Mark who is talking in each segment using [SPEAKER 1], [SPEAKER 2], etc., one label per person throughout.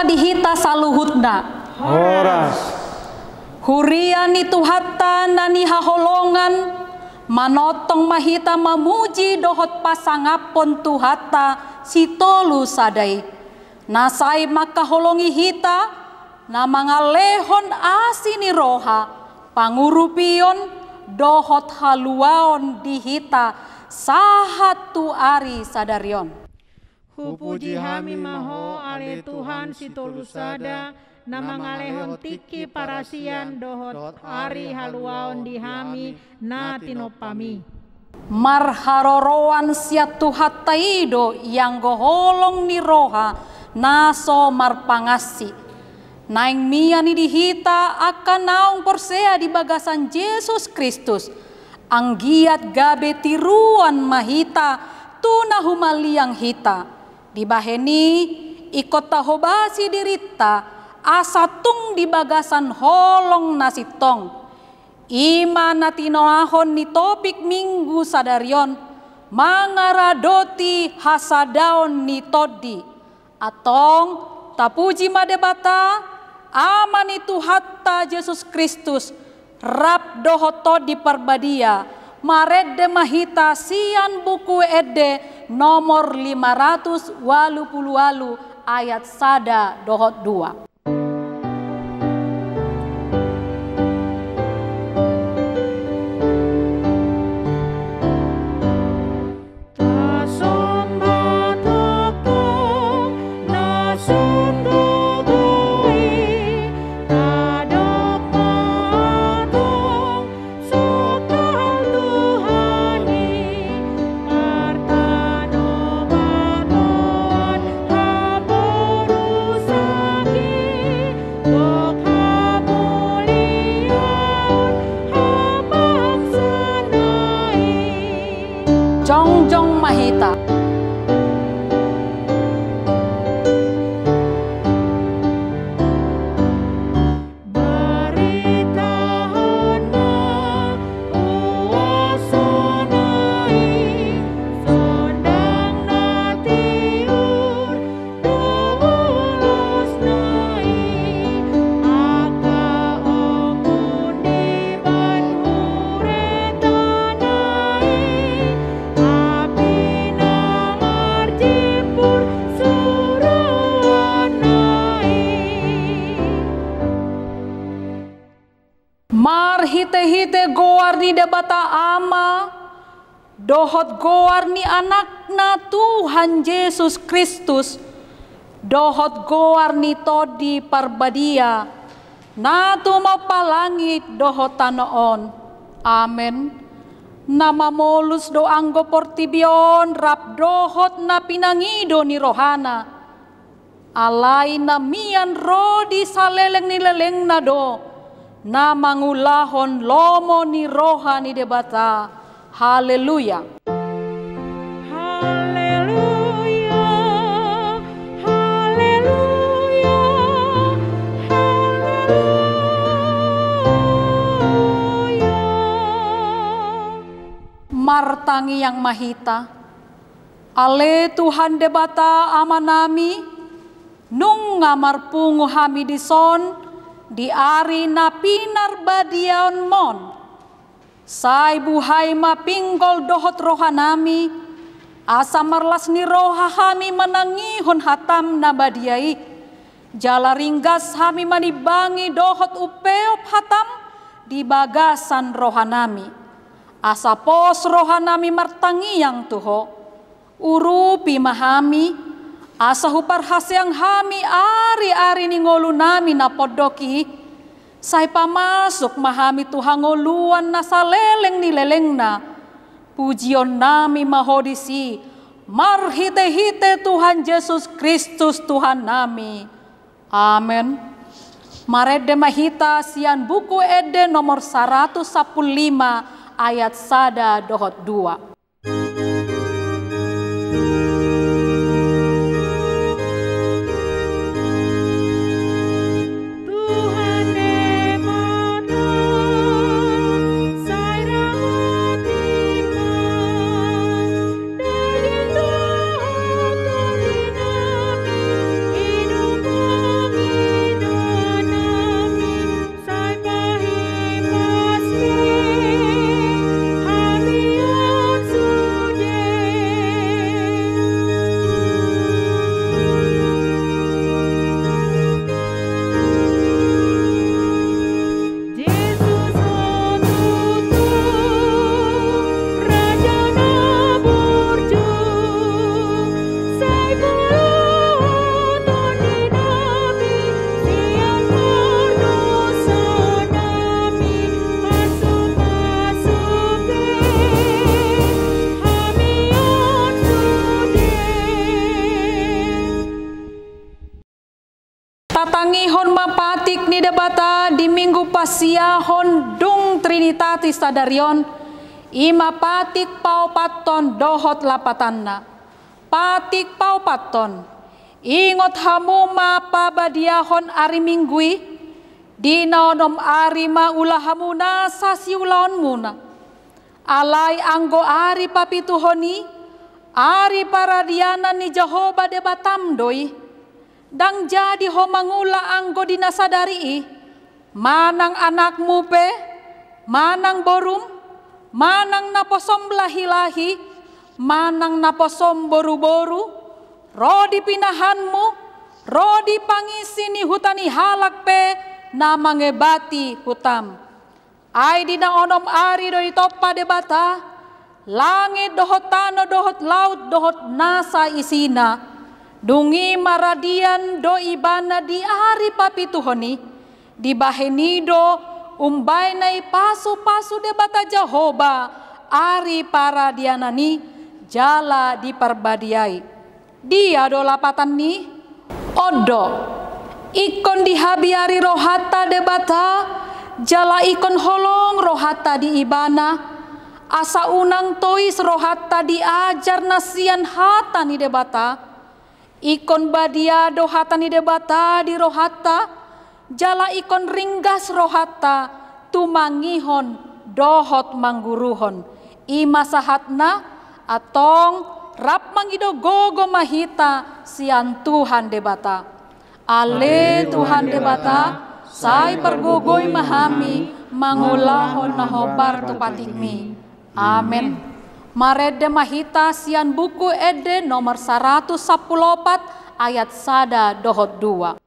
[SPEAKER 1] madihita saluhutna.
[SPEAKER 2] Horas.
[SPEAKER 1] Huriani Tuhata nani haholongan, manotong mahita mamuji dohot pasangapon Tuhata sitolu sadai. Nasai makaholongi hita, na mangalehon asini roha, pangurupion dohot haluaon dihita sahatu ari sadarion.
[SPEAKER 3] Hupuji hami maho ale Tuhan sitolu sada, na mangalehon tiki parasian dohot ari haluaon dihami na tinopami.
[SPEAKER 1] Marharoroan sia Tuhataido yang goholong ni roha naso marpangasi. Naing mia ni dihita akan naung porsea di bagasan Yesus Kristus. Anggiat gabe tiruan mahita tuna humaliang hita. Dibaheni ikot tahobasi dirita asatung di bagasan holong nasitong. Ima natinoahon ni topik minggu sadarion mangaradoti hasadaon ni todi atong tapuji madebata aman itu hatta Yesus Kristus rap dohoto di perbadia marede mahita sian buku ede nomor 580 ayat sada dohot 2. Jongjong mahita. Hite-hite goar ni debata ama, dohot goar ni anakna Tuhan Yesus Kristus, dohot goar ni todi parbadia, na tumapalangit dohot tanoon. Amen. Nama molus do anggo portibion rap dohot na pinangido ni rohana. Alay na mian rodi saleleng ni leleng na do. Na mangulahon lomo ni roha ni debata. Haleluya.
[SPEAKER 3] Haleluya. Haleluya. Haleluya.
[SPEAKER 1] Martangi yang mahita. Ale Tuhan debata amanami. Nung ngamarpungu hami dison. Di ari na pinar badiaon mon, say buhay mapinggol dohot rohanami, asa marlas ni roha hami menangihon hatam na badiai, jala ringgas hami manibangi dohot upeop hatam di bagasan rohanami, asa pos rohanami martangi yang tuho, urupi mahami, asa hupar hasyang hami ari-ari ni ngolu nami na podoki, say pamasok mahami Tuhan ngoluan na saleleng ni leleng na, pujion nami mahodisi, marhite-hite Tuhan Yesus Kristus Tuhan nami. Amen. Marede mahita sian buku ede nomor 115 ayat sada dohot 2.
[SPEAKER 3] Hidupku
[SPEAKER 1] pasiahon dung Trinitatis tadarion ima patik paupaton dohot lapatanna. Patik paupaton ingot hamuma pabadiahon ari minggui dina onom ari maulahamuna sasiulaon muna. Alai anggo ari papituhoni ari paradiana ni Jehovah debatam doi dang jadi homangula anggo dinasadari manang anakmu pe manang borum manang naposom lahi-lahi manang naposom boru-boru rodi pinahanmu rodi pangisini hutani halak pe namangebati hutam ai dina onom ari doi topa debata langit dohot tano dohot laut dohot nasa isina dungi maradian do ibana di ari papituhoni di bahenido umbainai pasu-pasu debata Jehovah ari paradianani jala diparbadiai dia do lapatan ni odo ikon dihabiari rohata debata jala ikon holong rohata di ibana asa unang tois rohata diajar nasian hata ni debata ikon badia do hata ni debata di rohata jala ikon ringgas rohata tumangihon dohot mangguruhon ima sahatna atong rap mangido gogo mahita sian Tuhan debata. Ale Tuhan debata sai pergogoy mahami mangulahon nahobar tupatikmi. Amen. Marede mahita sian buku ede nomor 114 ayat sada dohot 2.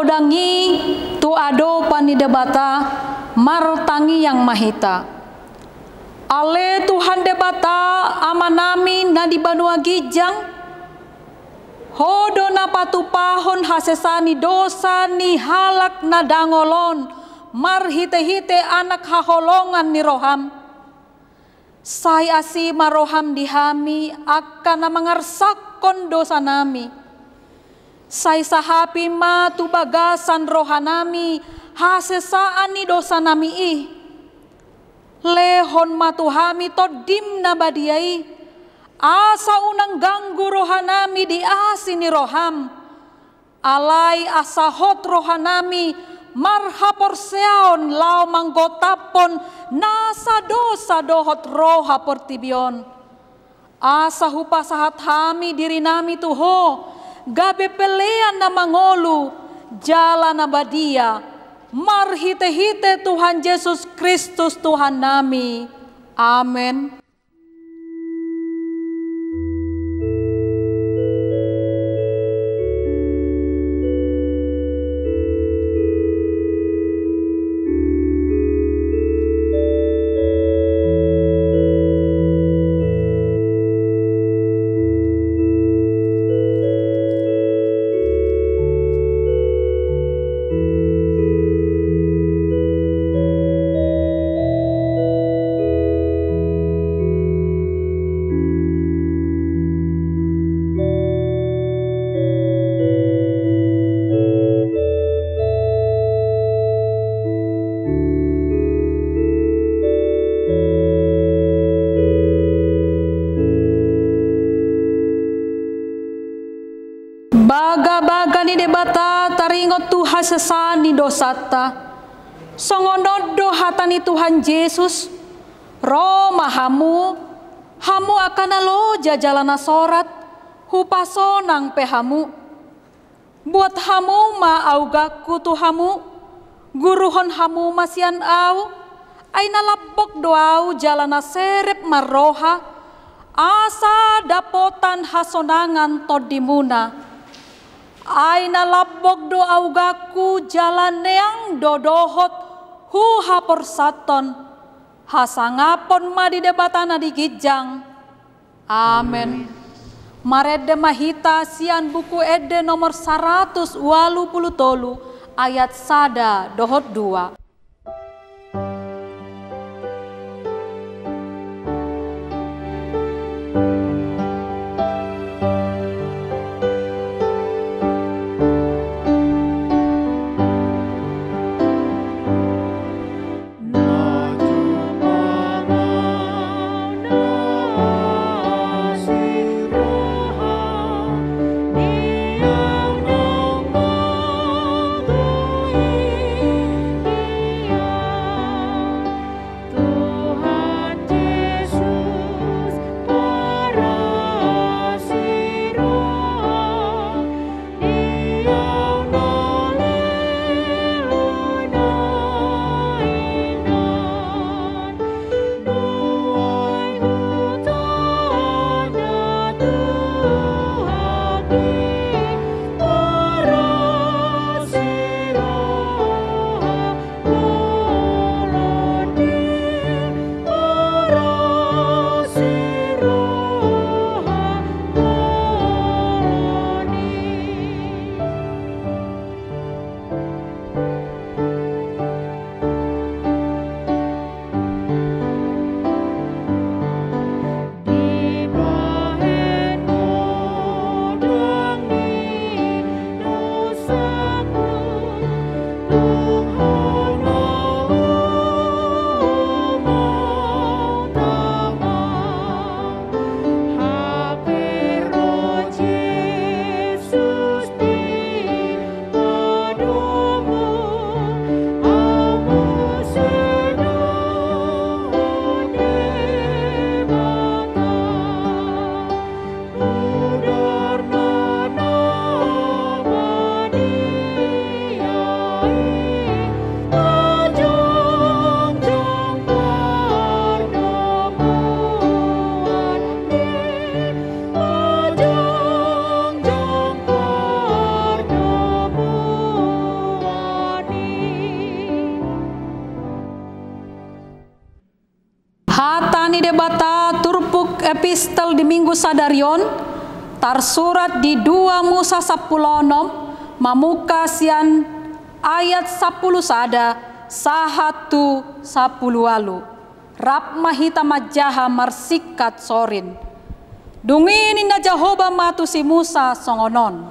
[SPEAKER 1] godangi tu ado panidebata martangi yang mahita. Ale Tuhan debata amanami na di Banua Gijang hodo na patupahon hasesani dosa ni halak na dangolon marhite-hite anak haholongan ni roham. Saya asi maroham dihami akan na mangarsakon dosa nami. Saya sahapi ma tu bagasan rohanami hasesaan ni dosa nami ih. Lehon matuhami todim na badiai asa unang ganggu rohanami di asini roham alai asahot rohanami marhapor seon lau manggotapon nasa dosa dohot roha portibion. Asa hupa sahat hami diri nami tuho gabe pelean na mangolu jalan abadia marhite-hite Tuhan Yesus Kristus Tuhan nami. Amen. Baga-baga ni debata taringot Tuhan sesani dosata. Songonodo hatani Tuhan Yesus. Roma hamu akan aloja jalana sorat. Hupasonang pehamu. Buat hamu ma augaku tuhamu. Guruhon hamu masian au. Ay nalabok doau jalana serep marroha. Asa dapotan hasonangan todimuna. Aina labok do augaku jalan neang dodohot hu hapor saton hasangapon madi debatana di gijang. Amen. Marede mahita sian buku ede nomor 183 ayat sada dohot 2. Debata turpuk epistel di minggu sadarion tarsurat di 2 Musa 10 mamuka sian ayat 10 sada sahatu 10 walu rap mahita majaha marsikat sorin dungini na Jehovah matu si Musa songonon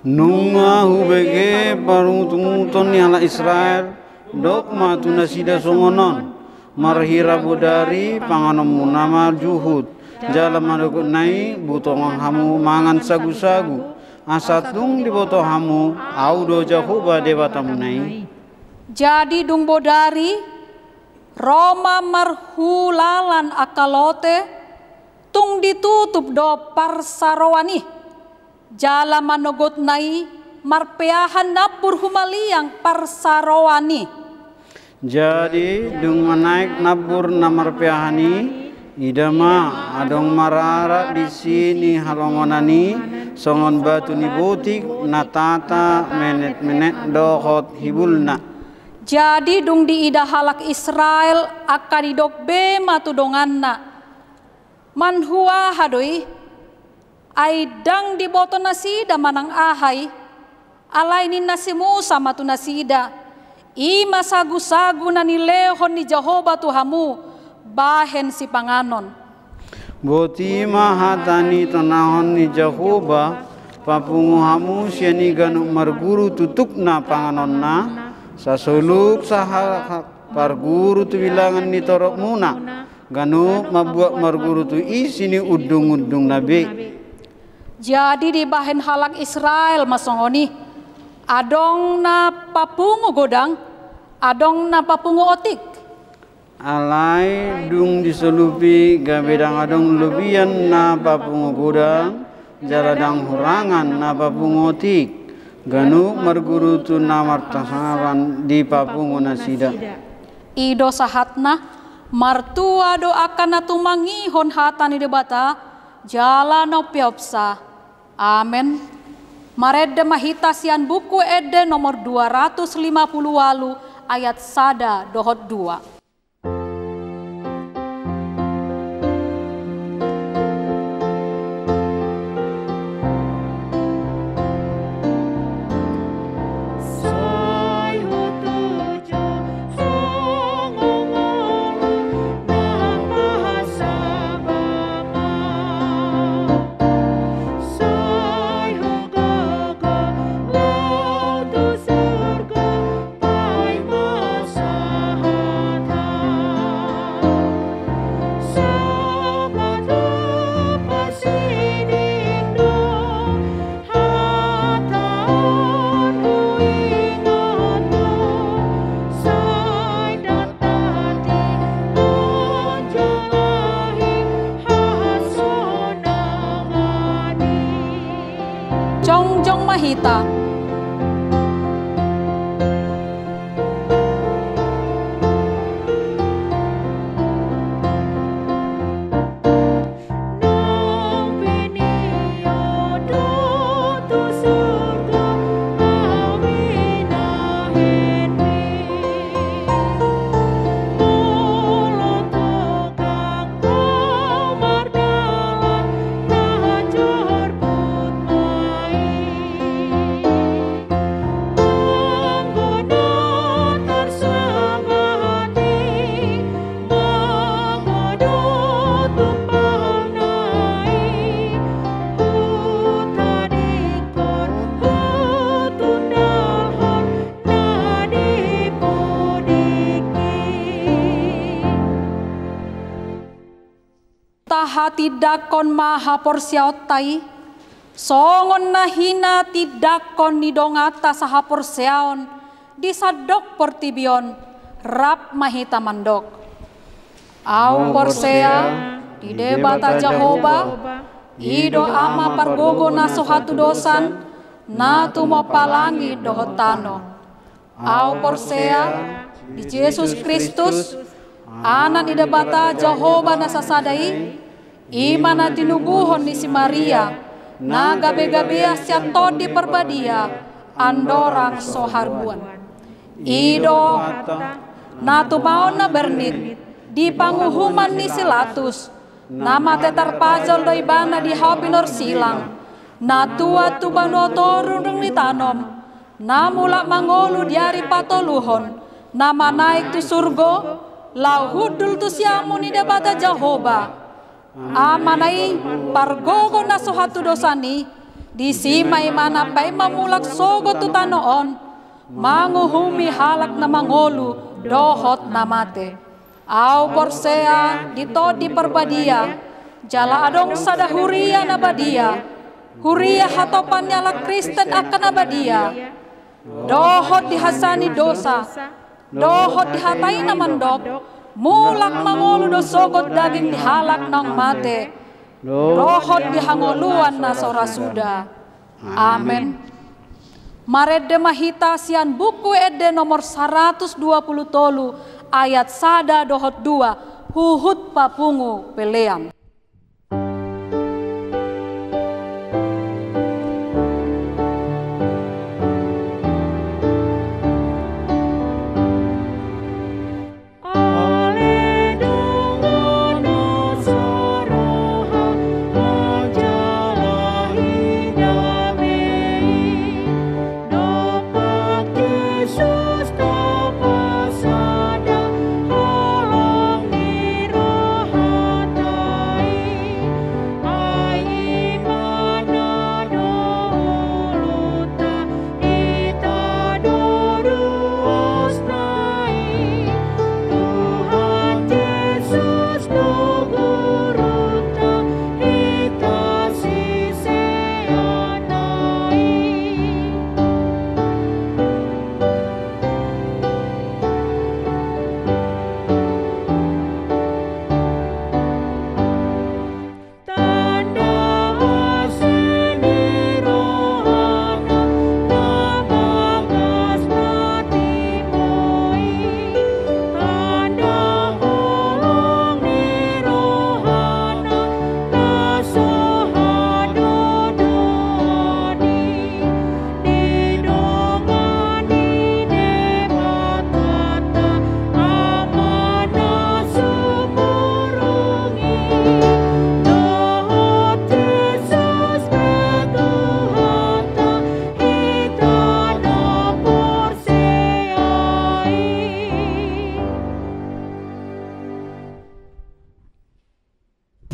[SPEAKER 2] nunga hubege paruntunguton ni ala Israel dok matu nasida songonon marhira budari panganommu nama juhud jalan madukut nai butong hamu mangan sagu-sagu asatung di boto hamu au do Jehovah dewa tamunai.
[SPEAKER 1] Jadi dung bodari Roma marhulalan akalote tung ditutup do parsarowani jala manogot nai marpeahan napur humaliang parsarowani.
[SPEAKER 2] Jadi dung naik nabur namar peahani idama adong marara di sini halongonani songon batu ni botik natata menet dohot hibulna.
[SPEAKER 1] Jadi dung di ida halak Israel akadidok be matu donganna manhua hadoi aidang di boto nasida manang ahai alainin nasi Musa matu nasida ima sagu-sagu na nilehon ni Jehovah Tuhamu bahen si panganon.
[SPEAKER 2] Boti mahatani tanahon ni Jehovah papungu hamu siani ganu marguru tutuk na panganon na sasuluk sahak parguru tu bilangan ni torok muna ganu mabuat marguru tu isini udung-udung nabi.
[SPEAKER 1] Jadi di bahen halak Israel masongoni adong na papungu godang, adong na papungu otik.
[SPEAKER 2] Alai dung diselupi gabedang adong lebihan na papungu godang, jaladang hurangan na papungu otik. Ganu marguru tu na martasaran di papungu nasida.
[SPEAKER 1] Ido sahatna martua do akan na tumangihon hatani debata jala no piopsa. Amen. Marede mahita sian buku ede nomor 250 walu ayat sada dohot 2. Jongjong mahita. Tidak kon maha porsiautai songon nahina tidak kon nidongata saha porsiaon disadok portibion rap mahita mandok au porsea di debata Jehovah ido ama pargogo na sohatu dosan na tumo palangi dohotano au porsea di Yesus Kristus anak di debata Jehovah na sasadai imana tinuguhon ni si Maria na gabe-gabea siya di perbadia andorang soharbuan ido na tumaon na bernit di panguhuman ni Silatus na matetarpajol do ibana di hapinor silang na tua tubano torung ni tanom na mula mangolu diari patoluhon na manaik tu surgo lauhudul tu siamu ni debata Jehovah amanai pargogo na sohatu dosani di simay mana pay mamulak sogo tu tanoon manguhumi halak na mangolu dohot na mate au porsea dito di perbadia jala adong sadahuria na badia Huria hatopan nyala Kristen akan abadia. Dohot dihasani dosa. Dohot dihatai namandok. Mulak mamolu dosogot daging dihalak nang mate. Dohot dihangoluan nasora sudah. Amin. Marede mahita sian buku ede nomor 120 tolu ayat sada dohot 2 huhut papungu peleam.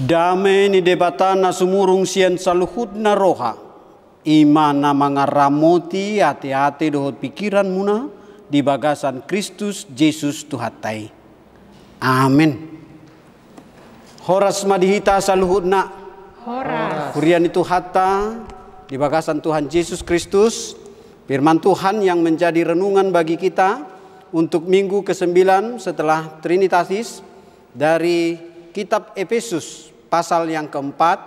[SPEAKER 2] Damai ni debatana sumurung sian saluhut na roha. Imana mangaramoti hati-hati dohot pikiran muna di bagasan Kristus Yesus Tuhatai. Amin. Horas madihita saluhut na.
[SPEAKER 3] Horas.
[SPEAKER 2] Kurian itu hatta di bagasan Tuhan Yesus Kristus. Firman Tuhan yang menjadi renungan bagi kita untuk minggu ke-9 setelah Trinitatis dari kitab Efesus pasal yang keempat,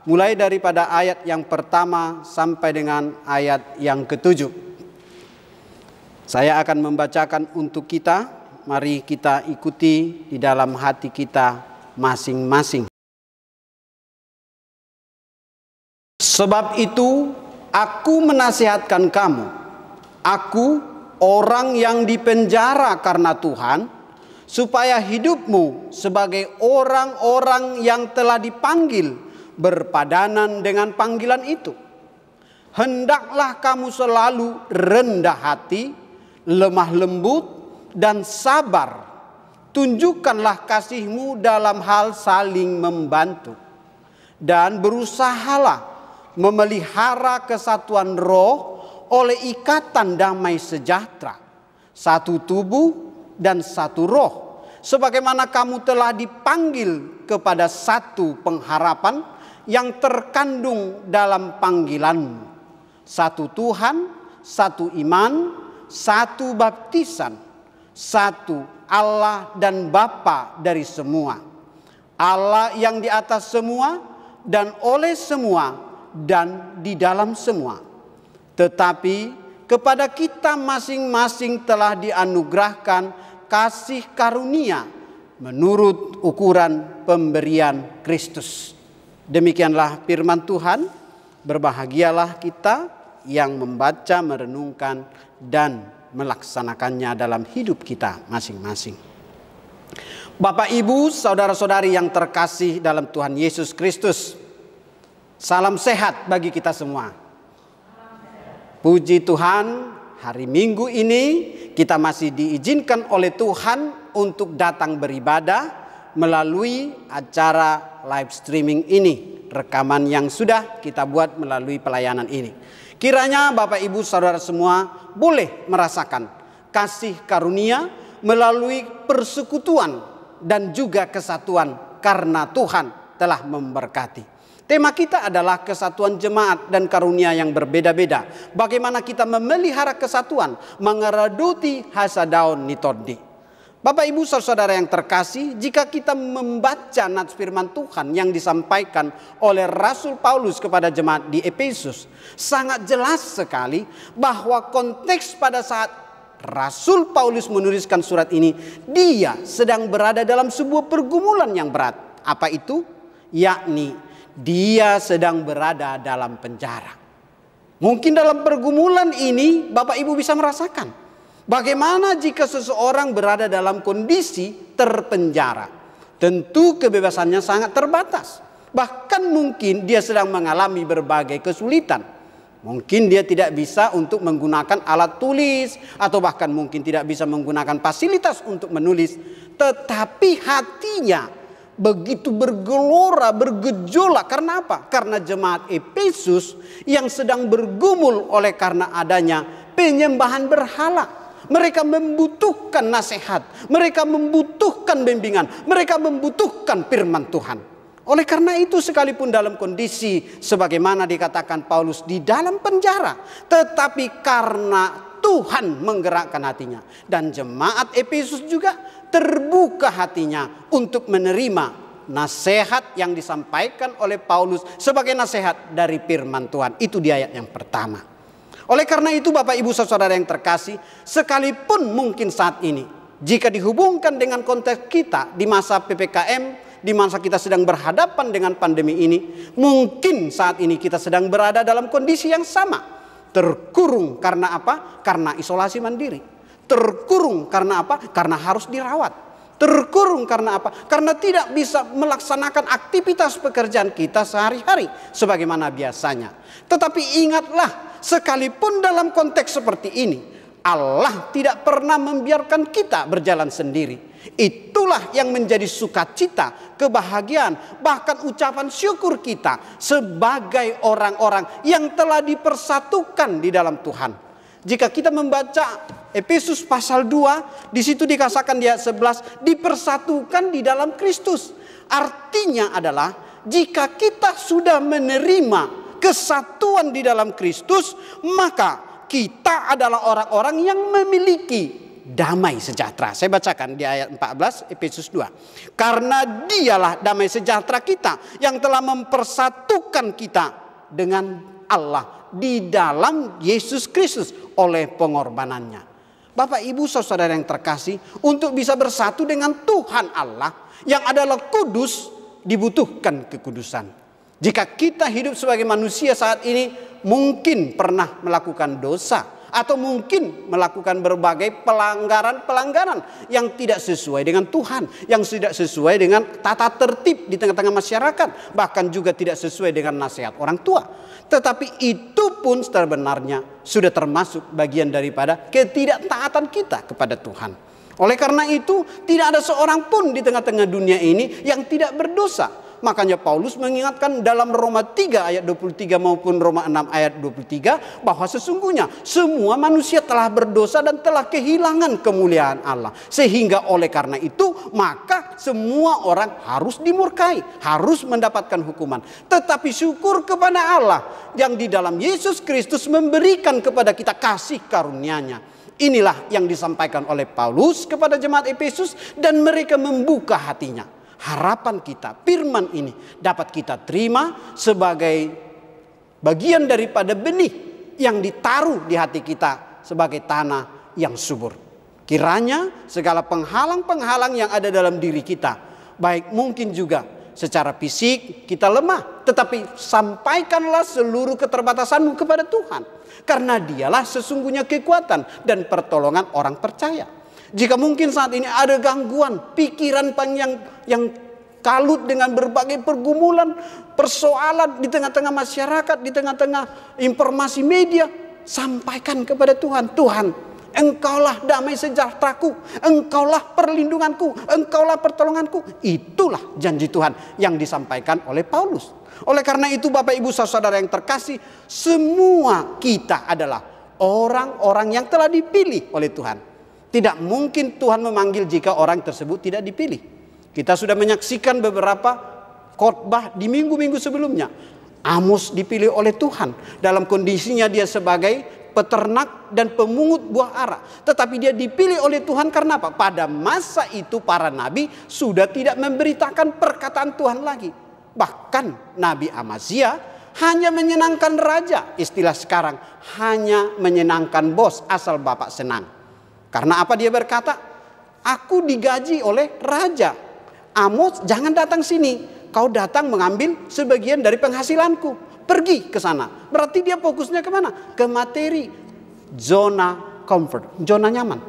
[SPEAKER 2] mulai daripada ayat yang pertama sampai dengan ayat yang ke-7. Saya akan membacakan untuk kita, mari kita ikuti di dalam hati kita masing-masing. Sebab itu, aku menasihatkan kamu, aku orang yang dipenjara karena Tuhan, supaya hidupmu sebagai orang-orang yang telah dipanggil berpadanan dengan panggilan itu. Hendaklah kamu selalu rendah hati, lemah lembut, dan sabar. Tunjukkanlah kasihmu dalam hal saling membantu. Dan berusahalah memelihara kesatuan roh oleh ikatan damai sejahtera. Satu tubuh dan satu roh, sebagaimana kamu telah dipanggil kepada satu pengharapan yang terkandung dalam panggilanmu. Satu Tuhan, satu iman, satu baptisan, satu Allah dan Bapa dari semua. Allah yang di atas semua dan oleh semua dan di dalam semua. Tetapi kepada kita masing-masing telah dianugerahkan kasih karunia menurut ukuran pemberian Kristus. Demikianlah firman Tuhan. Berbahagialah kita yang membaca, merenungkan, dan melaksanakannya dalam hidup kita masing-masing. Bapak, Ibu, saudara-saudari yang terkasih dalam Tuhan Yesus Kristus, salam sehat bagi kita semua. Puji Tuhan, hari Minggu ini kita masih diizinkan oleh Tuhan untuk datang beribadah melalui acara live streaming ini. Rekaman yang sudah kita buat melalui pelayanan ini. Kiranya Bapak Ibu Saudara semua boleh merasakan kasih karunia melalui persekutuan dan juga kesatuan karena Tuhan telah memberkati. Tema kita adalah kesatuan jemaat dan karunia yang berbeda-beda. Bagaimana kita memelihara kesatuan, mengereduti hasadaon nitodi. Bapak Ibu saudara yang terkasih, jika kita membaca nats firman Tuhan yang disampaikan oleh Rasul Paulus kepada jemaat di Efesus, sangat jelas sekali bahwa konteks pada saat Rasul Paulus menuliskan surat ini, dia sedang berada dalam sebuah pergumulan yang berat. Apa itu? Yakni dia sedang berada dalam penjara. Mungkin dalam pergumulan ini Bapak Ibu bisa merasakan bagaimana jika seseorang berada dalam kondisi terpenjara. Tentu kebebasannya sangat terbatas. Bahkan mungkin dia sedang mengalami berbagai kesulitan. Mungkin dia tidak bisa untuk menggunakan alat tulis, atau bahkan mungkin tidak bisa menggunakan fasilitas untuk menulis. Tetapi hatinya begitu bergelora, bergejolak. Karena apa? Karena jemaat Efesus yang sedang bergumul oleh karena adanya penyembahan berhala. Mereka membutuhkan nasihat, mereka membutuhkan bimbingan, mereka membutuhkan firman Tuhan. Oleh karena itu, sekalipun dalam kondisi sebagaimana dikatakan Paulus di dalam penjara, tetapi karena Tuhan menggerakkan hatinya, dan jemaat Efesus juga terbuka hatinya untuk menerima nasihat yang disampaikan oleh Paulus sebagai nasihat dari firman Tuhan. Itu di ayat yang pertama. Oleh karena itu Bapak Ibu saudara yang terkasih, sekalipun mungkin saat ini jika dihubungkan dengan konteks kita di masa PPKM, di masa kita sedang berhadapan dengan pandemi ini, mungkin saat ini kita sedang berada dalam kondisi yang sama. Terkurung karena apa? Karena isolasi mandiri. Terkurung karena apa? Karena harus dirawat. Terkurung karena apa? Karena tidak bisa melaksanakan aktivitas pekerjaan kita sehari-hari sebagaimana biasanya. Tetapi ingatlah, sekalipun dalam konteks seperti ini, Allah tidak pernah membiarkan kita berjalan sendiri. Itulah yang menjadi sukacita, kebahagiaan, bahkan ucapan syukur kita sebagai orang-orang yang telah dipersatukan di dalam Tuhan. Jika kita membaca Efesus pasal 2, di situ dikatakan di ayat 11, dipersatukan di dalam Kristus. Artinya adalah jika kita sudah menerima kesatuan di dalam Kristus, maka kita adalah orang-orang yang memiliki damai sejahtera. Saya bacakan di ayat 14 Efesus 2. Karena dialah damai sejahtera kita yang telah mempersatukan kita dengan Allah di dalam Yesus Kristus oleh pengorbanannya. Bapak Ibu saudara yang terkasih, untuk bisa bersatu dengan Tuhan Allah yang adalah kudus, dibutuhkan kekudusan. Jika kita hidup sebagai manusia saat ini, mungkin pernah melakukan dosa, atau mungkin melakukan berbagai pelanggaran-pelanggaran yang tidak sesuai dengan Tuhan, yang tidak sesuai dengan tata tertib di tengah-tengah masyarakat, bahkan juga tidak sesuai dengan nasihat orang tua. Tetapi itu pun sebenarnya sudah termasuk bagian daripada ketidaktaatan kita kepada Tuhan. Oleh karena itu, tidak ada seorang pun di tengah-tengah dunia ini yang tidak berdosa. Makanya Paulus mengingatkan dalam Roma 3 ayat 23 maupun Roma 6 ayat 23 bahwa sesungguhnya semua manusia telah berdosa dan telah kehilangan kemuliaan Allah. Sehingga oleh karena itu maka semua orang harus dimurkai, harus mendapatkan hukuman. Tetapi syukur kepada Allah yang di dalam Yesus Kristus memberikan kepada kita kasih karunia-Nya. Inilah yang disampaikan oleh Paulus kepada jemaat Efesus dan mereka membuka hatinya. Harapan kita, firman ini dapat kita terima sebagai bagian daripada benih yang ditaruh di hati kita sebagai tanah yang subur. Kiranya segala penghalang-penghalang yang ada dalam diri kita, baik mungkin juga secara fisik kita lemah, tetapi sampaikanlah seluruh keterbatasanmu kepada Tuhan. Karena dialah sesungguhnya kekuatan dan pertolongan orang percaya. Jika mungkin saat ini ada gangguan, pikiran yang kalut dengan berbagai pergumulan, persoalan di tengah-tengah masyarakat, di tengah-tengah informasi media, sampaikan kepada Tuhan. Tuhan, Engkaulah damai sejahteraku, Engkaulah perlindunganku, Engkaulah pertolonganku. Itulah janji Tuhan yang disampaikan oleh Paulus. Oleh karena itu Bapak Ibu saudara yang terkasih, semua kita adalah orang-orang yang telah dipilih oleh Tuhan. Tidak mungkin Tuhan memanggil jika orang tersebut tidak dipilih. Kita sudah menyaksikan beberapa khotbah di minggu-minggu sebelumnya. Amos dipilih oleh Tuhan dalam kondisinya dia sebagai peternak dan pemungut buah ara. Tetapi dia dipilih oleh Tuhan karena apa? Pada masa itu para nabi sudah tidak memberitakan perkataan Tuhan lagi. Bahkan Nabi Amazia hanya menyenangkan raja. Istilah sekarang, hanya menyenangkan bos asal bapak senang. Karena apa dia berkata? Aku digaji oleh raja. Amos, jangan datang sini. Kau datang mengambil sebagian dari penghasilanku. Pergi ke sana. Berarti dia fokusnya kemana? Ke materi. Zona comfort. Zona nyaman.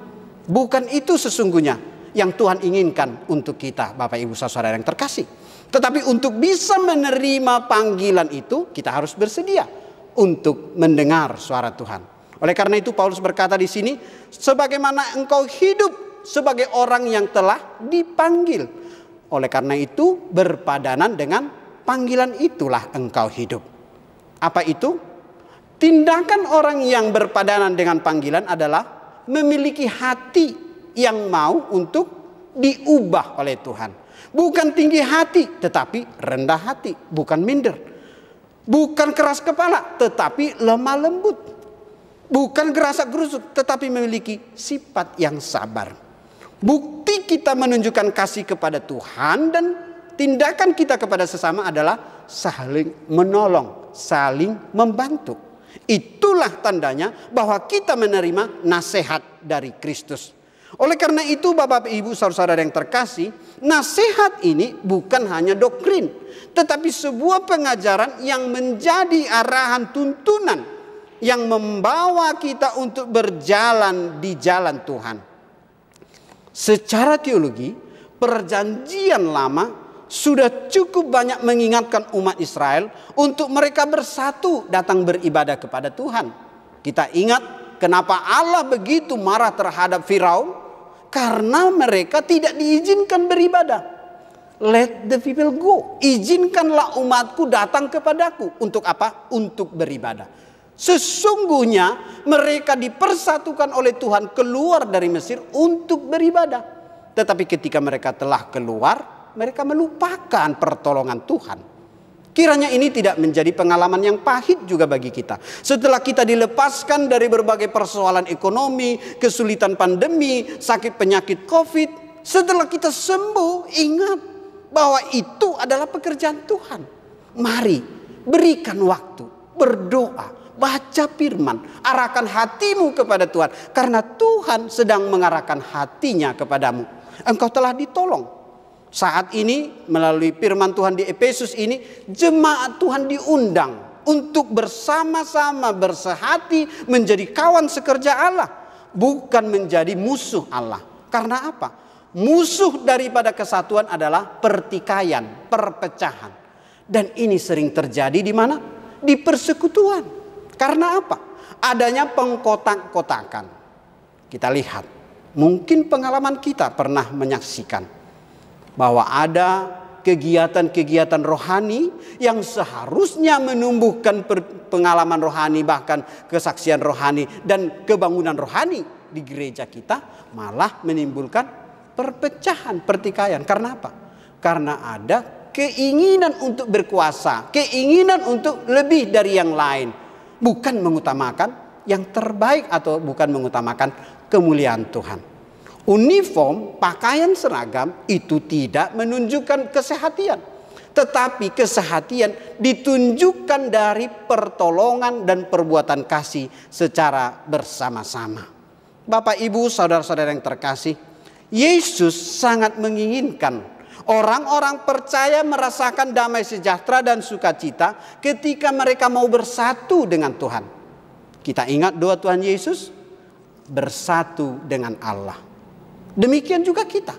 [SPEAKER 2] Bukan itu sesungguhnya yang Tuhan inginkan untuk kita, Bapak Ibu Saudara yang terkasih. Tetapi untuk bisa menerima panggilan itu, kita harus bersedia untuk mendengar suara Tuhan. Oleh karena itu Paulus berkata di sini, sebagaimana engkau hidup sebagai orang yang telah dipanggil. Oleh karena itu berpadanan dengan panggilan itulah engkau hidup. Apa itu? Tindakan orang yang berpadanan dengan panggilan adalah memiliki hati yang mau untuk diubah oleh Tuhan. Bukan tinggi hati, tetapi rendah hati. Bukan minder. Bukan keras kepala, tetapi lemah lembut. Bukan gerasak gerusuk, tetapi memiliki sifat yang sabar. Bukti kita menunjukkan kasih kepada Tuhan dan tindakan kita kepada sesama adalah saling menolong, saling membantu. Itulah tandanya bahwa kita menerima nasihat dari Kristus. Oleh karena itu Bapak Ibu Saudara yang terkasih, nasihat ini bukan hanya doktrin, tetapi sebuah pengajaran yang menjadi arahan tuntunan yang membawa kita untuk berjalan di jalan Tuhan. Secara teologi, perjanjian lama sudah cukup banyak mengingatkan umat Israel untuk mereka bersatu datang beribadah kepada Tuhan. Kita ingat kenapa Allah begitu marah terhadap Firaun? Karena mereka tidak diizinkan beribadah. Let the people go. Izinkanlah umatku datang kepadaku. Untuk apa? Untuk beribadah. Sesungguhnya mereka dipersatukan oleh Tuhan keluar dari Mesir untuk beribadah. Tetapi ketika mereka telah keluar, mereka melupakan pertolongan Tuhan. Kiranya ini tidak menjadi pengalaman yang pahit juga bagi kita. Setelah kita dilepaskan dari berbagai persoalan ekonomi, kesulitan pandemi, sakit penyakit COVID. Setelah kita sembuh, ingat bahwa itu adalah pekerjaan Tuhan. Mari berikan waktu, berdoa. Baca firman, arahkan hatimu kepada Tuhan. Karena Tuhan sedang mengarahkan hatinya kepadamu. Engkau telah ditolong. Saat ini melalui firman Tuhan di Efesus ini, jemaat Tuhan diundang untuk bersama-sama bersehati menjadi kawan sekerja Allah. Bukan menjadi musuh Allah. Karena apa? Musuh daripada kesatuan adalah pertikaian, perpecahan. Dan ini sering terjadi di mana? Di persekutuan. Karena apa? Adanya pengkotak-kotakan. Kita lihat, mungkin pengalaman kita pernah menyaksikan bahwa ada kegiatan-kegiatan rohani yang seharusnya menumbuhkan pengalaman rohani, bahkan kesaksian rohani dan kebangunan rohani di gereja kita, malah menimbulkan perpecahan, pertikaian. Karena apa? Karena ada keinginan untuk berkuasa, keinginan untuk lebih dari yang lain. Bukan mengutamakan yang terbaik atau bukan mengutamakan kemuliaan Tuhan. Uniform, pakaian seragam itu tidak menunjukkan kesehatian. Tetapi kesehatian ditunjukkan dari pertolongan dan perbuatan kasih secara bersama-sama. Bapak, Ibu, saudara-saudara yang terkasih, Yesus sangat menginginkan orang-orang percaya merasakan damai sejahtera dan sukacita ketika mereka mau bersatu dengan Tuhan. Kita ingat doa Tuhan Yesus, bersatu dengan Allah. Demikian juga kita.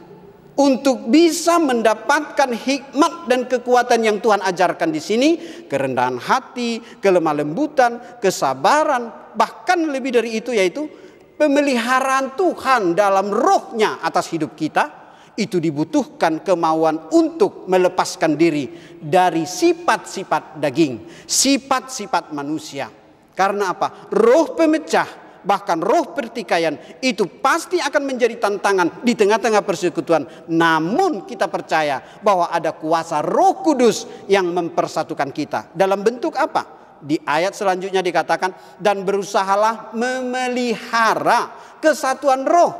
[SPEAKER 2] Untuk bisa mendapatkan hikmat dan kekuatan yang Tuhan ajarkan di sini, kerendahan hati, kelemah lembutan, kesabaran, bahkan lebih dari itu yaitu pemeliharaan Tuhan dalam rohnya atas hidup kita. Itu dibutuhkan kemauan untuk melepaskan diri dari sifat-sifat daging, sifat-sifat manusia. Karena apa? Roh pemecah bahkan roh pertikaian, itu pasti akan menjadi tantangan di tengah-tengah persekutuan. Namun kita percaya bahwa ada kuasa Roh Kudus yang mempersatukan kita. Dalam bentuk apa? Di ayat selanjutnya dikatakan, dan berusahalah memelihara kesatuan roh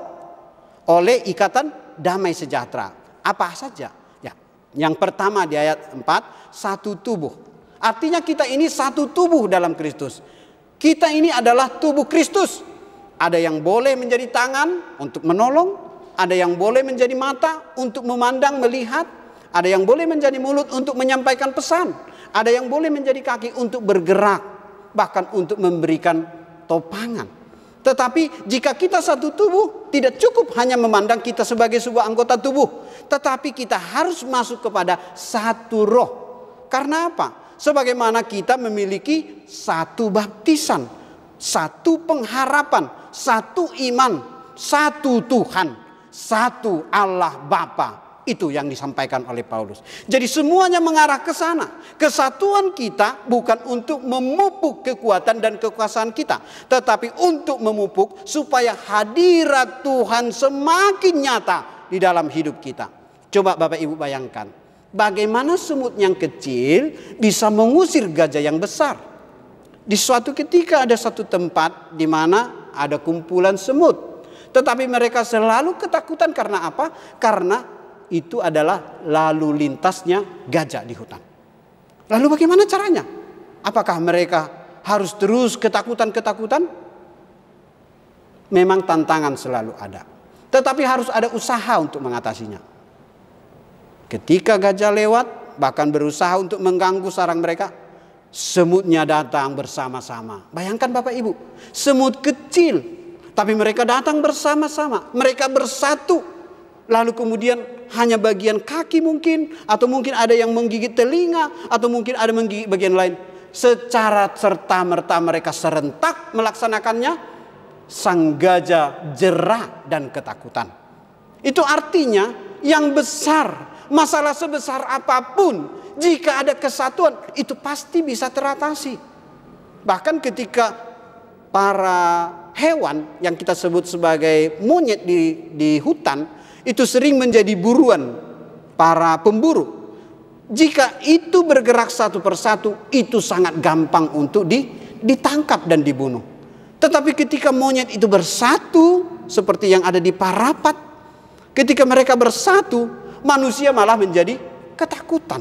[SPEAKER 2] oleh ikatan damai sejahtera. Apa saja? Ya, yang pertama di ayat 4, satu tubuh. Artinya kita ini satu tubuh dalam Kristus. Kita ini adalah tubuh Kristus. Ada yang boleh menjadi tangan untuk menolong, ada yang boleh menjadi mata untuk memandang, melihat, ada yang boleh menjadi mulut untuk menyampaikan pesan, ada yang boleh menjadi kaki untuk bergerak, bahkan untuk memberikan topangan. Tetapi jika kita satu tubuh, tidak cukup hanya memandang kita sebagai sebuah anggota tubuh, tetapi kita harus masuk kepada satu roh. Karena apa? Sebagaimana kita memiliki satu baptisan, satu pengharapan, satu iman, satu Tuhan, satu Allah Bapa. Itu yang disampaikan oleh Paulus. Jadi semuanya mengarah ke sana. Kesatuan kita bukan untuk memupuk kekuatan dan kekuasaan kita, tetapi untuk memupuk supaya hadirat Tuhan semakin nyata di dalam hidup kita. Coba Bapak Ibu bayangkan, bagaimana semut yang kecil bisa mengusir gajah yang besar. Di suatu ketika ada satu tempat di mana ada kumpulan semut, tetapi mereka selalu ketakutan karena apa? Karena itu adalah lalu lintasnya gajah di hutan. Lalu bagaimana caranya? Apakah mereka harus terus ketakutan-ketakutan? Memang tantangan selalu ada, tetapi harus ada usaha untuk mengatasinya. Ketika gajah lewat, bahkan berusaha untuk mengganggu sarang mereka, semutnya datang bersama-sama. Bayangkan Bapak Ibu, semut kecil, tapi mereka datang bersama-sama, mereka bersatu. Lalu kemudian hanya bagian kaki mungkin, atau mungkin ada yang menggigit telinga, atau mungkin ada menggigit bagian lain. Secara serta-merta mereka serentak melaksanakannya, sang gajah jera dan ketakutan. Itu artinya yang besar, masalah sebesar apapun, jika ada kesatuan, itu pasti bisa teratasi. Bahkan ketika para hewan yang kita sebut sebagai monyet di hutan, itu sering menjadi buruan para pemburu. Jika itu bergerak satu persatu, itu sangat gampang untuk ditangkap dan dibunuh. Tetapi ketika monyet itu bersatu, seperti yang ada di Parapat, ketika mereka bersatu, manusia malah menjadi ketakutan.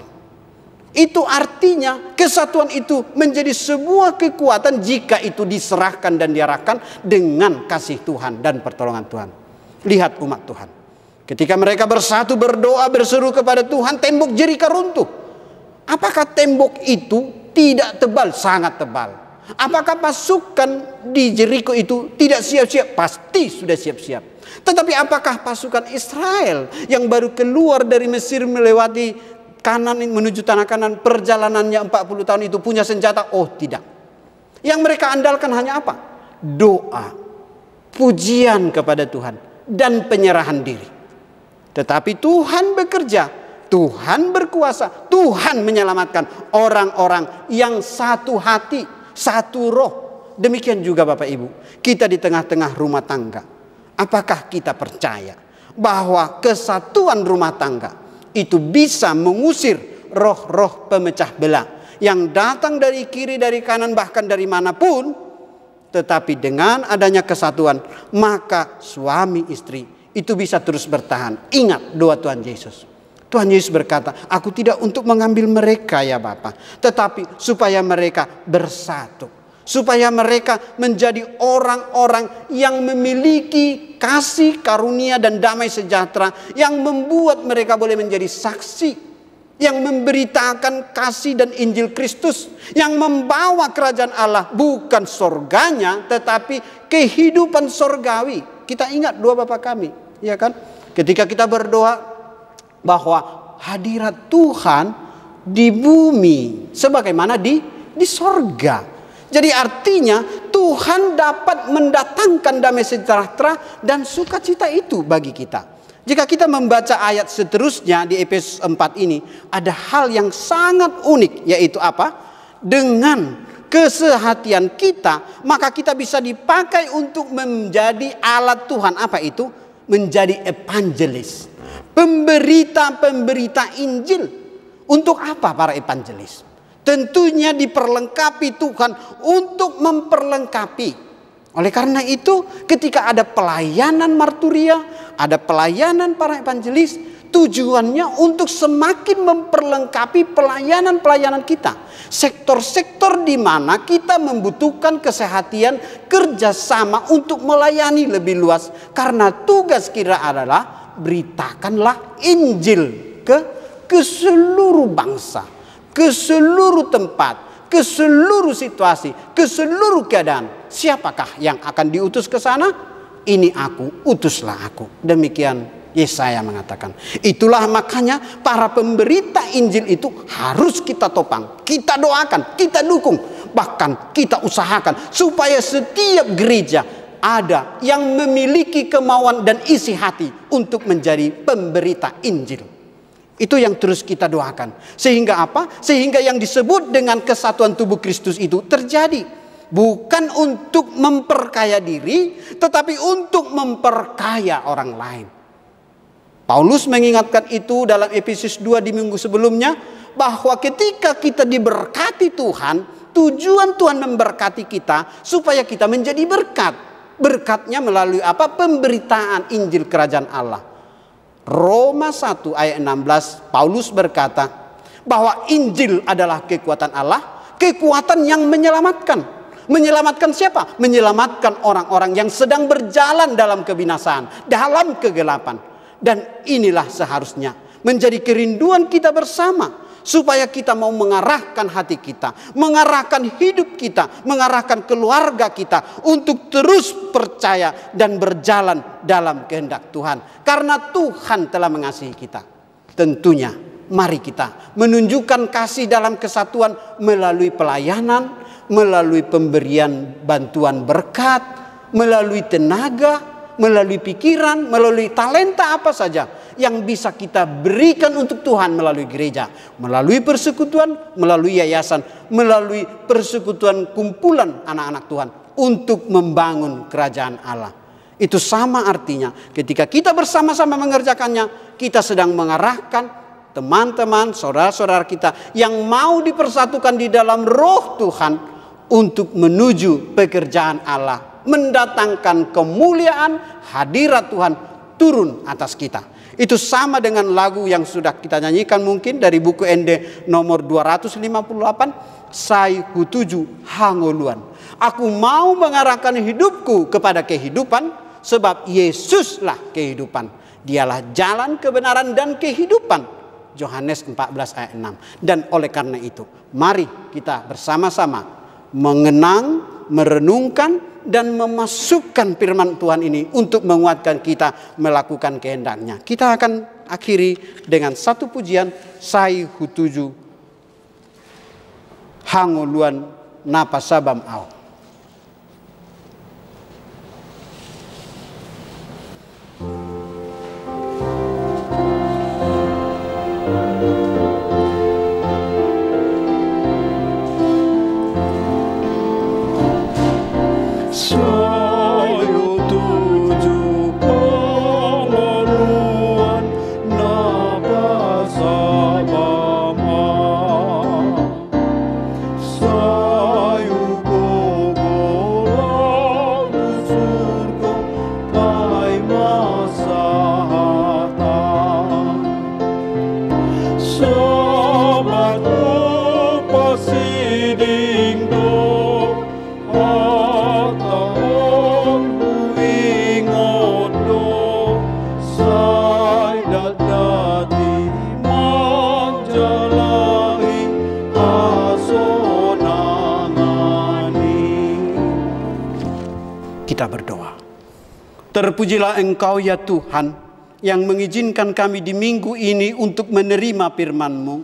[SPEAKER 2] Itu artinya kesatuan itu menjadi sebuah kekuatan jika itu diserahkan dan diarahkan dengan kasih Tuhan dan pertolongan Tuhan. Lihat umat Tuhan. Ketika mereka bersatu berdoa berseru kepada Tuhan, tembok Jeriko runtuh. Apakah tembok itu tidak tebal? Sangat tebal. Apakah pasukan di Jeriko itu tidak siap-siap? Pasti sudah siap-siap. Tetapi apakah pasukan Israel yang baru keluar dari Mesir melewati kanan menuju tanah Kanaan, perjalanannya 40 tahun itu punya senjata? Oh tidak. Yang mereka andalkan hanya apa? Doa, pujian kepada Tuhan, dan penyerahan diri. Tetapi Tuhan bekerja, Tuhan berkuasa, Tuhan menyelamatkan orang-orang yang satu hati, satu roh. Demikian juga Bapak Ibu, kita di tengah-tengah rumah tangga. Apakah kita percaya bahwa kesatuan rumah tangga itu bisa mengusir roh-roh pemecah belah yang datang dari kiri, dari kanan, bahkan dari manapun? Tetapi dengan adanya kesatuan, maka suami istri itu bisa terus bertahan. Ingat doa Tuhan Yesus. Tuhan Yesus berkata, aku tidak untuk mengambil mereka ya Bapa, tetapi supaya mereka bersatu. Supaya mereka menjadi orang-orang yang memiliki kasih, karunia, dan damai sejahtera. Yang membuat mereka boleh menjadi saksi. Yang memberitakan kasih dan Injil Kristus. Yang membawa kerajaan Allah bukan sorganya, tetapi kehidupan sorgawi. Kita ingat doa Bapa kami. Ya kan? Ketika kita berdoa bahwa hadirat Tuhan di bumi sebagaimana di sorga. Jadi artinya Tuhan dapat mendatangkan damai sejahtera dan sukacita itu bagi kita. Jika kita membaca ayat seterusnya di Efesus 4 ini, ada hal yang sangat unik, yaitu apa? Dengan kesehatian kita, maka kita bisa dipakai untuk menjadi alat Tuhan. Apa itu? Menjadi evangelis, pemberita-pemberita Injil. Untuk apa para evangelis? Tentunya diperlengkapi Tuhan untuk memperlengkapi. Oleh karena itu, ketika ada pelayanan marturia, ada pelayanan para evangelis, tujuannya untuk semakin memperlengkapi pelayanan-pelayanan kita. Sektor-sektor di mana kita membutuhkan kesehatan, kerjasama untuk melayani lebih luas. Karena tugas kita adalah beritakanlah Injil ke seluruh bangsa, ke seluruh tempat, ke seluruh situasi, ke seluruh keadaan. Siapakah yang akan diutus ke sana? Ini aku, utuslah aku. Demikian Yesaya mengatakan. Itulah makanya para pemberita Injil itu harus kita topang, kita doakan, kita dukung, bahkan kita usahakan supaya setiap gereja ada yang memiliki kemauan dan isi hati untuk menjadi pemberita Injil. Itu yang terus kita doakan. Sehingga apa? Sehingga yang disebut dengan kesatuan tubuh Kristus itu terjadi. Bukan untuk memperkaya diri, tetapi untuk memperkaya orang lain. Paulus mengingatkan itu dalam Efesus 2 di minggu sebelumnya, bahwa ketika kita diberkati Tuhan, tujuan Tuhan memberkati kita supaya kita menjadi berkat. Berkatnya melalui apa? Pemberitaan Injil Kerajaan Allah. Roma 1 ayat 16, Paulus berkata bahwa Injil adalah kekuatan Allah, kekuatan yang menyelamatkan. Menyelamatkan siapa? Menyelamatkan orang-orang yang sedang berjalan dalam kebinasaan, dalam kegelapan. Dan inilah seharusnya menjadi kerinduan kita bersama, supaya kita mau mengarahkan hati kita, mengarahkan hidup kita, mengarahkan keluarga kita untuk terus percaya dan berjalan dalam kehendak Tuhan. Karena Tuhan telah mengasihi kita. Tentunya mari kita menunjukkan kasih dalam kesatuan melalui pelayanan, melalui pemberian bantuan berkat, melalui tenaga, melalui pikiran, melalui talenta apa saja yang bisa kita berikan untuk Tuhan melalui gereja, melalui persekutuan, melalui yayasan, melalui persekutuan kumpulan anak-anak Tuhan untuk membangun kerajaan Allah. Itu sama artinya ketika kita bersama-sama mengerjakannya, kita sedang mengarahkan teman-teman, saudara-saudara kita yang mau dipersatukan di dalam roh Tuhan untuk menuju pekerjaan Allah, mendatangkan kemuliaan hadirat Tuhan turun atas kita. Itu sama dengan lagu yang sudah kita nyanyikan mungkin dari buku ND nomor 258, Sai Hutuju Hangoluan. Aku mau mengarahkan hidupku kepada kehidupan, sebab Yesuslah kehidupan. Dialah jalan kebenaran dan kehidupan. Yohanes 14 ayat 6. Dan oleh karena itu, mari kita bersama-sama mengenang, merenungkan, dan memasukkan firman Tuhan ini untuk menguatkan kita melakukan kehendaknya. Kita akan akhiri dengan satu pujian, Sai Hutuju Hangoluan Napa Sabam Au. Kita berdoa. Terpujilah Engkau ya Tuhan, yang mengizinkan kami di minggu ini untuk menerima firman-Mu.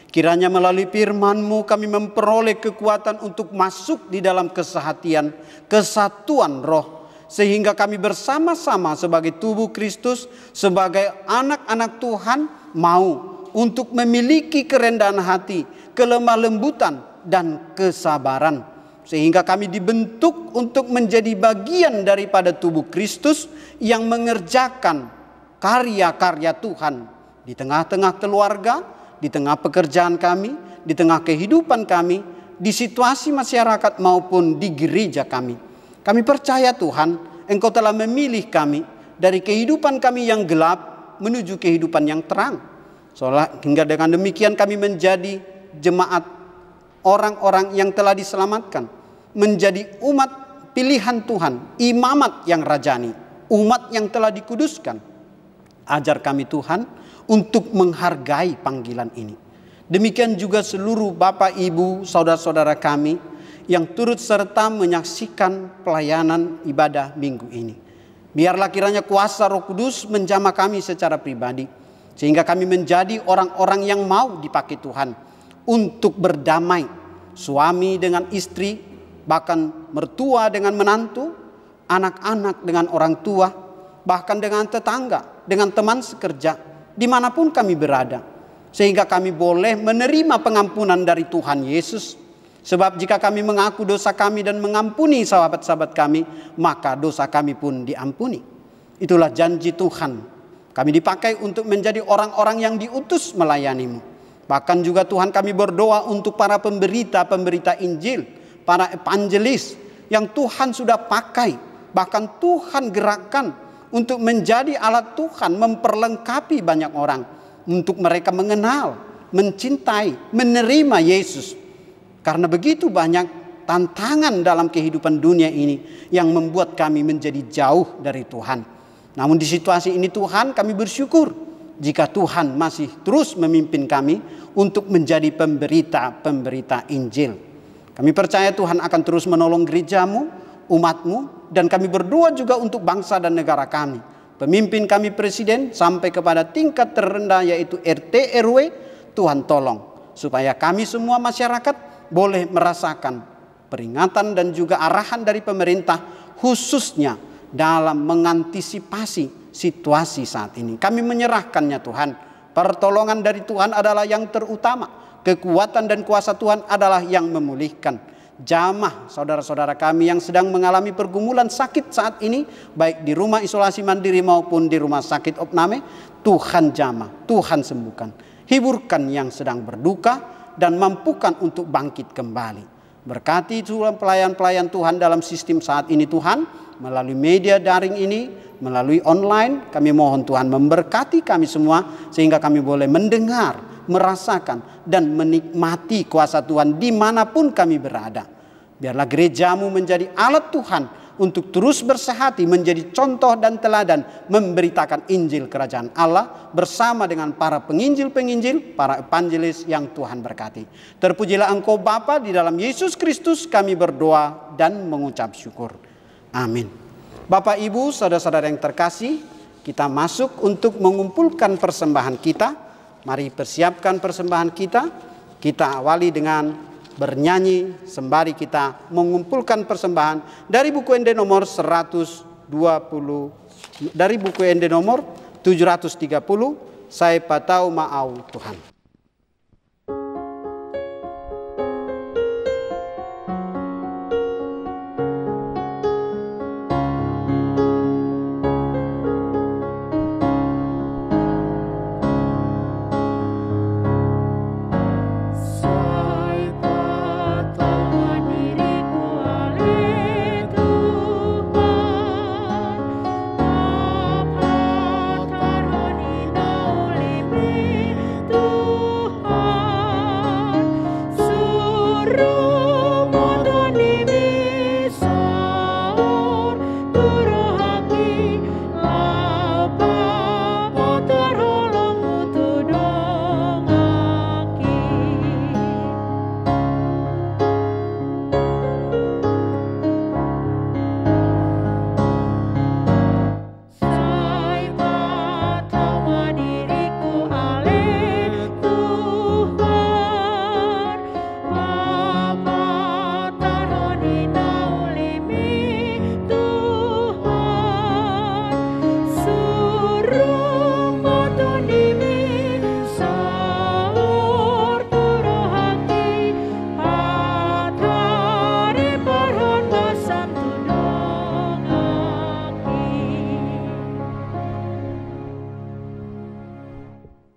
[SPEAKER 2] Kiranya melalui firman-Mu kami memperoleh kekuatan untuk masuk di dalam kesehatan, kesatuan roh. Sehingga kami bersama-sama sebagai tubuh Kristus, sebagai anak-anak Tuhan, mau untuk memiliki kerendahan hati, kelemah lembutan, dan kesabaran. sehingga kami dibentuk untuk menjadi bagian daripada tubuh Kristus yang mengerjakan karya-karya Tuhan di tengah-tengah keluarga, di tengah pekerjaan kami, di tengah kehidupan kami, di situasi masyarakat maupun di gereja kami. Kami percaya Tuhan, Engkau telah memilih kami dari kehidupan kami yang gelap menuju kehidupan yang terang. Hingga dengan demikian kami menjadi jemaat orang-orang yang telah diselamatkan, menjadi umat pilihan Tuhan, imamat yang rajani, umat yang telah dikuduskan. Ajar kami Tuhan untuk menghargai panggilan ini. Demikian juga seluruh Bapak, Ibu, saudara-saudara kami yang turut serta menyaksikan pelayanan ibadah minggu ini. Biarlah kiranya kuasa Roh Kudus menjamah kami secara pribadi, sehingga kami menjadi orang-orang yang mau dipakai Tuhan untuk berdamai, suami dengan istri, bahkan mertua dengan menantu, anak-anak dengan orang tua, bahkan dengan tetangga, dengan teman sekerja, dimanapun kami berada. Sehingga kami boleh menerima pengampunan dari Tuhan Yesus. Sebab jika kami mengaku dosa kami dan mengampuni sahabat-sahabat kami, maka dosa kami pun diampuni. Itulah janji Tuhan. Kami dipakai untuk menjadi orang-orang yang diutus melayani-Mu. Bahkan juga Tuhan kami berdoa untuk para pemberita Injil, para evangelis yang Tuhan sudah pakai, bahkan Tuhan gerakkan untuk menjadi alat Tuhan memperlengkapi banyak orang, untuk mereka mengenal, mencintai, menerima Yesus. Karena begitu banyak tantangan dalam kehidupan dunia ini yang membuat kami menjadi jauh dari Tuhan. Namun di situasi ini Tuhan, kami bersyukur jika Tuhan masih terus memimpin kami untuk menjadi pemberita Injil. Kami percaya Tuhan akan terus menolong gereja-Mu, umat-Mu, dan kami berdoa juga untuk bangsa dan negara kami. Pemimpin kami presiden sampai kepada tingkat terendah yaitu RT RW, Tuhan tolong supaya kami semua masyarakat boleh merasakan peringatan dan juga arahan dari pemerintah, khususnya dalam mengantisipasi situasi saat ini. Kami menyerahkannya Tuhan. Pertolongan dari Tuhan adalah yang terutama. Kekuatan dan kuasa Tuhan adalah yang memulihkan. Jamah saudara-saudara kami yang sedang mengalami pergumulan sakit saat ini, baik di rumah isolasi mandiri maupun di rumah sakit opname, Tuhan jamah, Tuhan sembuhkan. Hiburkan yang sedang berduka dan mampukan untuk bangkit kembali. Berkati pelayan-pelayan Tuhan dalam sistem saat ini Tuhan, melalui media daring ini, melalui online, kami mohon Tuhan memberkati kami semua, sehingga kami boleh mendengar, merasakan, dan menikmati kuasa Tuhan dimanapun kami berada. Biarlah gereja-Mu menjadi alat Tuhan untuk terus bersehati, menjadi contoh dan teladan, memberitakan Injil Kerajaan Allah bersama dengan para penginjil-penginjil, para evangelis yang Tuhan berkati. Terpujilah Engkau Bapa, di dalam Yesus Kristus kami berdoa dan mengucap syukur. Amin. Bapak, Ibu, saudara-saudara yang terkasih, kita masuk untuk mengumpulkan persembahan kita. Mari persiapkan persembahan kita. Kita awali dengan bernyanyi sembari kita mengumpulkan persembahan dari buku ND nomor 120, dari buku ND nomor 730, Saya Patau Ma'au Tuhan.
[SPEAKER 3] Tuhan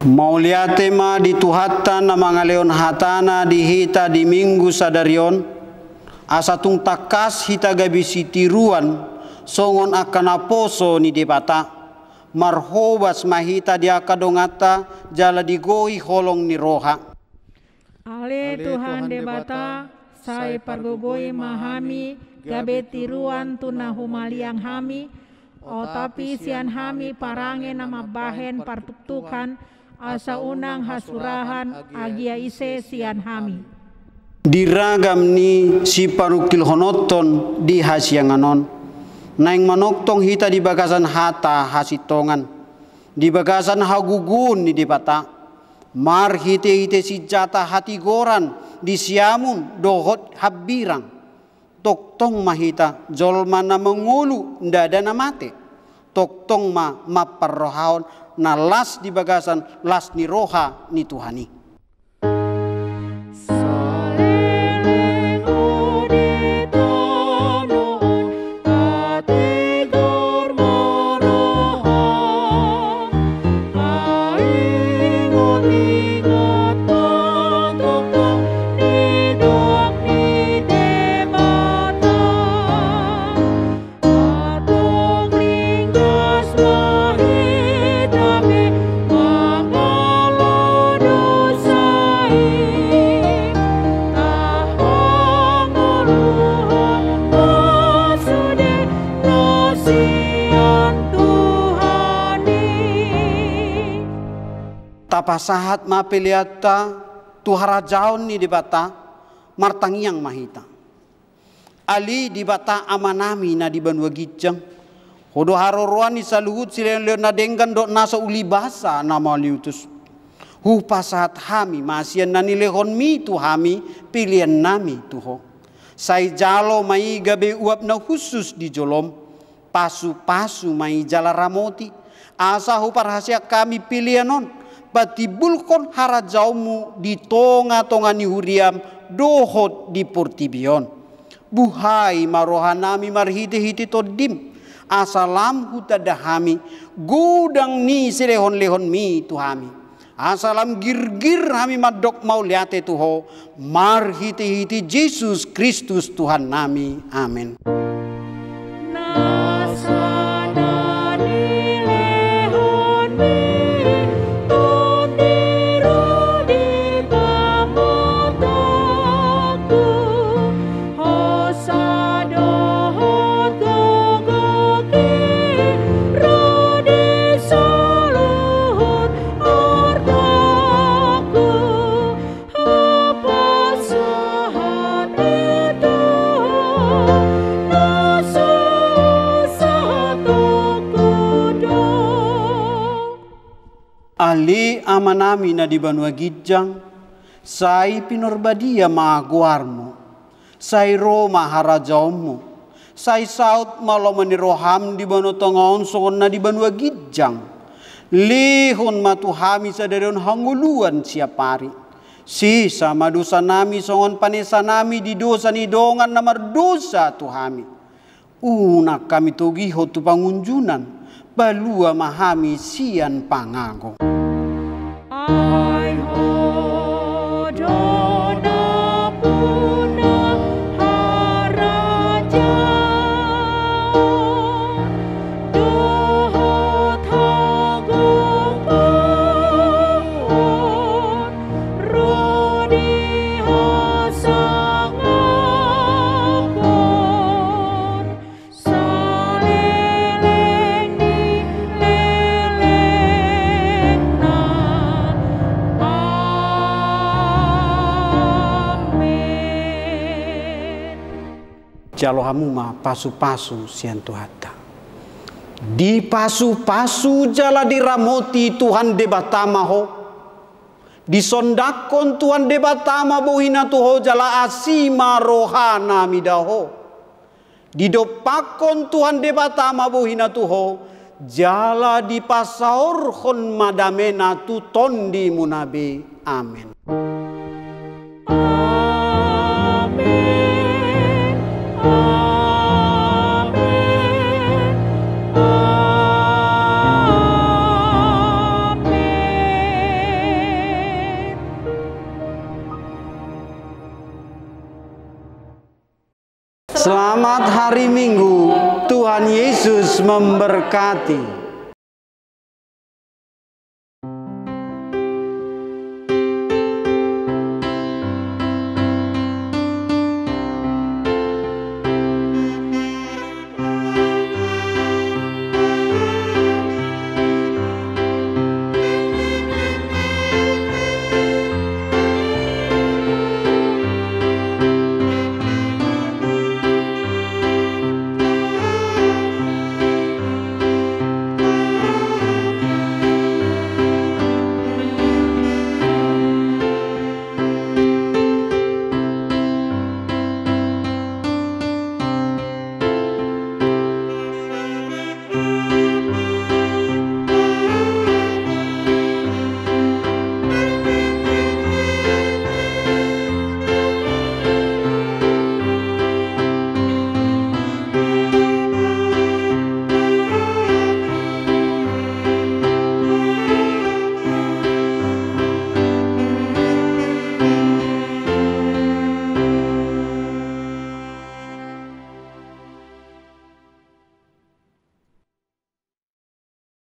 [SPEAKER 2] Mau lihat tema di tuhata na mga leon hatana dihita di minggu sadarion. Asa tung takas hita gabi sitiruan songon akan aposo ni debata. Marhobas mahita dia kadongata jala digoi holong ni roha.
[SPEAKER 3] Ale Tuhan debata sai pargogoi mahami gabe tiruan tuna humaliang hami. Tapi sian hami parange nama bahen partuktukan asa unang hasurahan agia ise sian hami.
[SPEAKER 2] Diragam ni si parukil honoton di hasianganon. Naing manoktong hita di bagasan hata hasitongan. Di bagasan hagugun ni debata. Mar hite si jata hati goran di siamun dohot habirang. Toktong mahita jolma na mengulu ndada na mate. Toktong maparrohaon na las di bagasan las ni roha ni Tuhani. Pasahat mapeliata tuhara jaon ni dibata martangiang mahita. Ali dibata amanami na di banua gijang. Hodo haroruan ni saluhut silen leon na denggan dok nasa uli basa nama liutus. Pasahat hami masian na nilehon mi tu hami pilihan nami tuho. Sai jalo mai gabe uap na khusus di jolom. Pasu-pasu mai jala ramoti. Asa parhasia kami pilihanon. Patibulkon harajaumu di tonga-tonga ni huriam dohot di portibion. Buhai marohanami marhiti-hiti todim. Asalam hutadahami gudang ni silehon-lehon mi tuhami. Asalam gir-gir hami madok mau liate tuho. Marhiti-hiti Yesus Kristus Tuhan nami. Amin. Ali amanami na di banua gijang, sai pinorbadia maaguarmo, sai Roma harajaumu, sai saut malomani roham di banu tongaon songon na di banua gijang, lihon matuhami sadarion hanguluan siapari, si sama dosa nami songon panesa nami di dosa ni dongan namar dosa tuhami, unak kami togiho tu pangunjunan, balua mahami sian pangago. Jalo hamu ma pasu-pasu sian tuhata. Di pasu-pasu jala diramoti Tuhan debatama ho. Disondakon Tuhan debatama bohina tuho jala asima rohana midaho. Didopakon Tuhan debatama bohina tuho jala dipasaorhon madamena tu tondi munabe. Amin. Selamat hari Minggu, Tuhan Yesus memberkati.